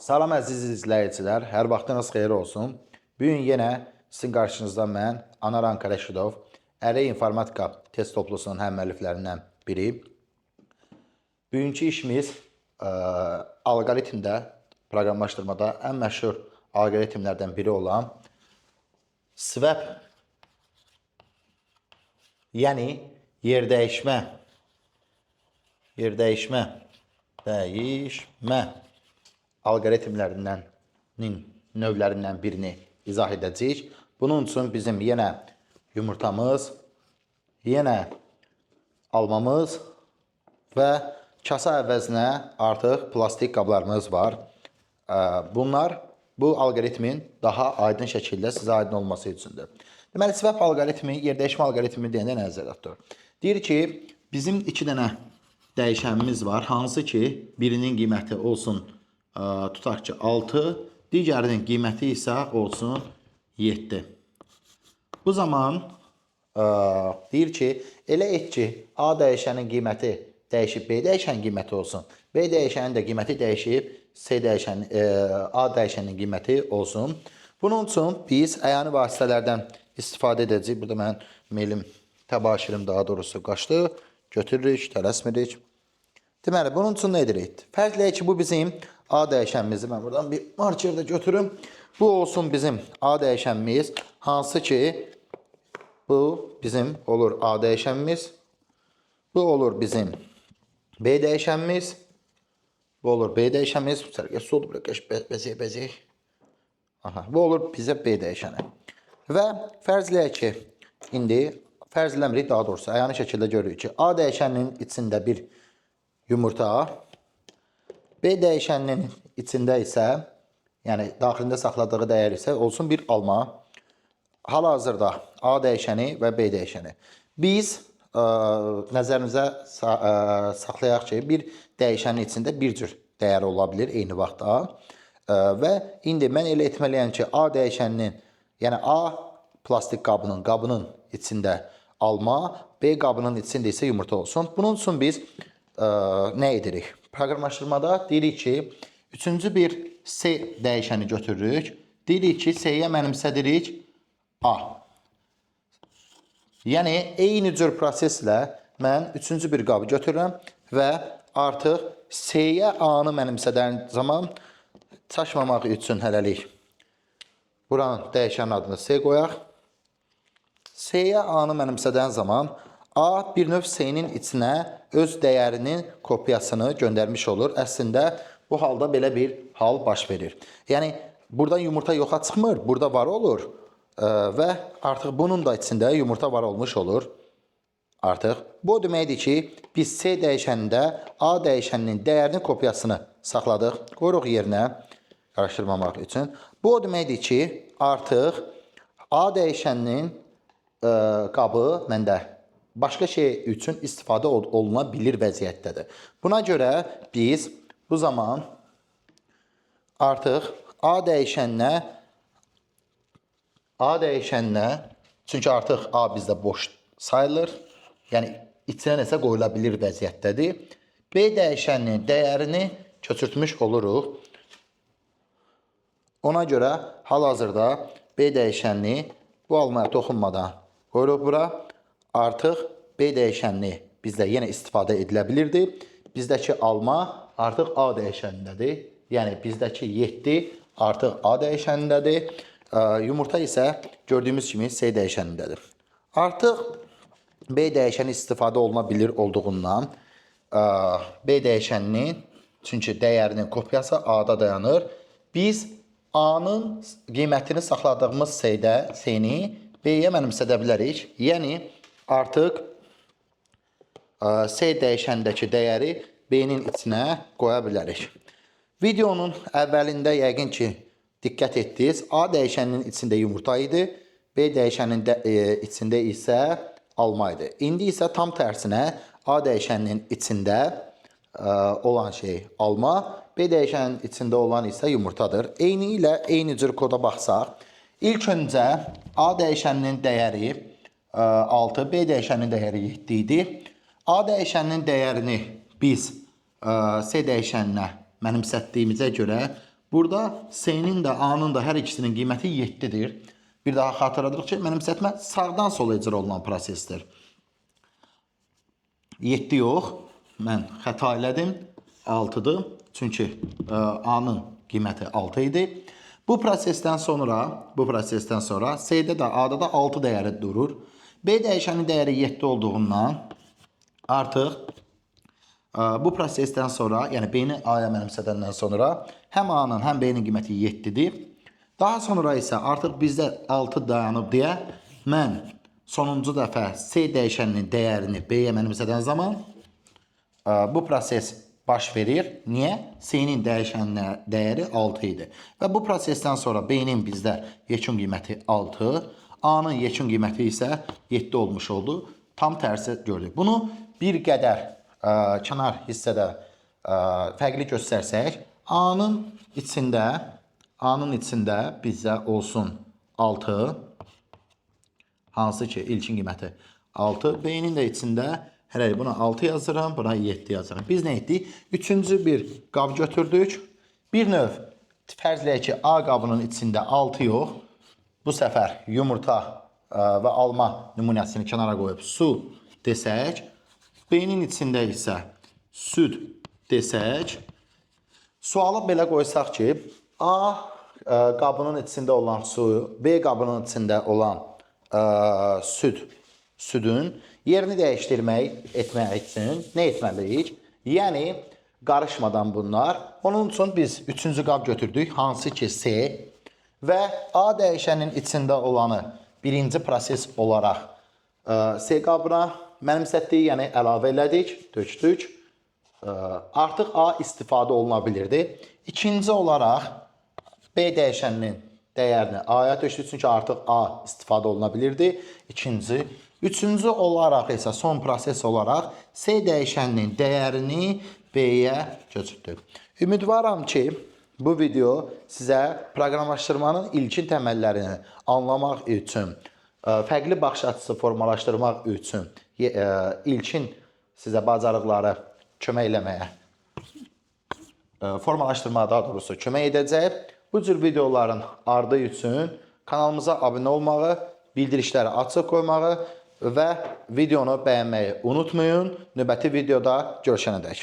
Salam əziz izləyicilər, hər vaxtınız xeyir olsun. Bugün yenə sizin qarşınızda mən, Anar Ankaraşidov, Ərey İnformatika test toplusunun həm müəlliflərindən biri. Bugünkü işimiz alqoritmdə, proqramlaşdırmada ən məşhur alqoritmlərdən biri olan swap, yəni yerdəyişmə alqoritmlərinin növlərindən birini izah edəcəyik. Bunun üçün bizim yenə yumurtamız, yenə almamız və kasa əvəzinə artıq plastik qablarımız var. Bunlar bu alqoritmin daha aydın şəkildə sizə aydın olması üçündür. Deməli, swap alqoritmi, yerdəyişmə alqoritmi deyəndə nə nəzərdə tutulur? Deyir ki, bizim 2 dənə dəyişənimiz var. Hansı ki, birinin qiyməti olsun, tutaq ki 6, digərinin qiyməti isə olsun 7. Bu zaman deyir ki, elə et ki, A dəyişənin qiyməti dəyişib B dəyişənin qiyməti olsun. B dəyişənin də qiyməti dəyişib A dəyişənin qiyməti olsun. Bunun üçün biz əyani vasitələrdən istifadə edəcəyik. Burada mənim mailim, təbaşirim daha doğrusu qaçdı. Götürürük, tələsmirik. Deməli, bunun üçün nə edirik? Fərz eləyək ki, bu bizim A dəyişənimizi, mən buradan bir marker də götürüm. Bu olsun bizim A dəyişənimiz. Hansı ki, bu bizim olur A dəyişənimiz. Bu olur bizim B dəyişənimiz. Bu olur B dəyişənimiz. Sərgəs oldu, bəzək. Bu olur bizə B dəyişəni. Və fərz eləyək ki, indi fərz eləmirik, daha doğrusu əyani şəkildə görürük ki, A dəyişəninin içində bir yumurta, B dəyişəninin içində isə, yəni daxilində saxladığı dəyər isə olsun bir alma. Hal-hazırda A dəyişəni və B dəyişəni. Biz nəzərimizə saxlayaq ki, bir dəyişənin içində bir cür dəyər ola bilir eyni vaxtda. Və indi mən elə etməliyəm ki, A dəyişəninin, yəni A plastik qabının içində alma, B qabının içində isə yumurta olsun. Bunun üçün biz nə edirik? Proqramlaşdırmada deyirik ki, üçüncü bir C dəyişəni götürürük. Deyirik ki, C-yə mənimsədirik A. Yəni, eyni cür proseslə mən üçüncü bir qabı götürürəm və artıq C-yə A-nı mənimsədən zaman çaşmamaq üçün hələlik buranın dəyişənin adını C qoyaq. C-yə A-nı mənimsədən zaman A bir növ C-nin içinə öz dəyərinin kopyasını göndərmiş olur. Əslində, bu halda belə bir hal baş verir. Yəni, burada yumurta yoxa çıxmır, burada var olur və artıq bunun da içində yumurta var olmuş olur. Artıq bu deməkdir ki, biz C dəyişənində A dəyişəninin dəyərinin kopyasını saxladıq, qoyuruq yerinə qarışdırmamaq üçün. Bu deməkdir ki, artıq A dəyişəninin qabı məndə başqa şey üçün istifadə oluna bilir vəziyyətdədir. Buna görə biz bu zaman artıq A dəyişəninə, çünki artıq A bizdə boş sayılır, yəni içinə nəsə qoyula bilir vəziyyətdədir. B dəyişəninin dəyərini köçürtmüş oluruq. Ona görə hal-hazırda B dəyişənini bu almaya toxunmadan qoyuruq bura. Artıq B dəyişənini bizdə yenə istifadə edilə bilirdi. Bizdəki alma artıq A dəyişənindədir. Yəni bizdəki 7 artıq A dəyişənindədir. Yumurta isə gördüyümüz kimi C dəyişənindədir. Artıq B dəyişəni istifadə oluna bilir olduğundan B dəyişəninin, çünki dəyərinin kopyası A-da dayanır. Biz A-nın qiymətini saxladığımız C-ni B-yə mənimsədə bilərik. Yəni artıq C dəyişənindəki dəyəri B-nin içinə qoya bilərik. Videonun əvvəlində yəqin ki, diqqət etdiniz. A dəyişəninin içində yumurta idi. B dəyişəninin içində isə alma idi. İndi isə tam tərsinə A dəyişəninin içində olan şey alma, B dəyişəninin içində olan isə yumurtadır. Eyni ilə eyni cür koda baxsaq, ilk öncə A dəyişəninin dəyəri 6, B dəyişəninin dəyəri 7 idi. A dəyişəninin dəyərini biz C dəyişəninə mənimsətdiyimizə görə Burada S-nin də A-nın da hər ikisinin qiyməti 7-dir. Bir daha xatırladırıq ki, mənimsətmə sağdan sola icra olunan prosesdir. 7 yox, mən xəta elədim, 6-dır. Çünki A-nın qiyməti 6 idi. Bu prosesdən sonra C-də də A-da da 6 dəyəri durur. B dəyişənin dəyəri 7 olduğundan artıq bu prosesdən sonra, yəni B-ni A-ya mənimsədəndən sonra həm A-nın, həm B-nin qiyməti 7-dir. Daha sonra isə artıq bizdə 6 dayanıb deyə mən sonuncu dəfə C dəyişəninin dəyərini B-yə mənimsədən zaman bu proses baş verir. Niyə? C-nin dəyişəninin dəyəri 6 idi. Və bu prosesdən sonra B-nin bizdə yekun qiyməti 6, A-nın yekun qiyməti isə 7 olmuş oldu. Tam tərsi gördük. Bunu bir qədər kənar hissədə fərqli göstərsək, A-nın içində bizdə olsun 6, hansı ki ilkin qiyməti 6, B-nin də içində hələlik buna 6 yazıram, buna 7 yazıram. Biz nə etdik? Üçüncü bir qab götürdük. Bir növ fərzləyək ki, A qabının içində 6 yox, bu səfər yumurta və alma nümunəsini kənara qoyub su desək, B-nin içində isə süd desək, sualı belə qoysaq ki, A qabının içində olan suyu, B qabının içində olan südün yerini dəyişdirmək üçün nə etməliyik? Yəni, qarışmadan bunlar. Onun üçün biz üçüncü qab götürdük, hansı ki C və A dəyişənin içində olanı birinci proses olaraq C qabına mənimsətdik, yəni əlavə elədik, tökdük. Artıq A istifadə oluna bilirdi. İkinci olaraq B dəyişəninin dəyərini A-ya tökdük, çünki artıq A istifadə oluna bilirdi. İkinci. Üçüncü olaraq isə son proses olaraq C dəyişəninin dəyərini B-yə köçürdük. Ümidvaram ki, bu video sizə proqramlaşdırmanın ilkin təməllərini anlamaq üçün, fərqli baxış açısı formalaşdırmaq üçün ilkin sizə bacarıqları kömək eləməyə, formalaşdırmağa daha doğrusu kömək edəcək. Bu cür videoların ardı üçün kanalımıza abunə olmağı, bildirişləri açıq qoymağı və videonu bəyənməyi unutmayın. Növbəti videoda görüşənədək.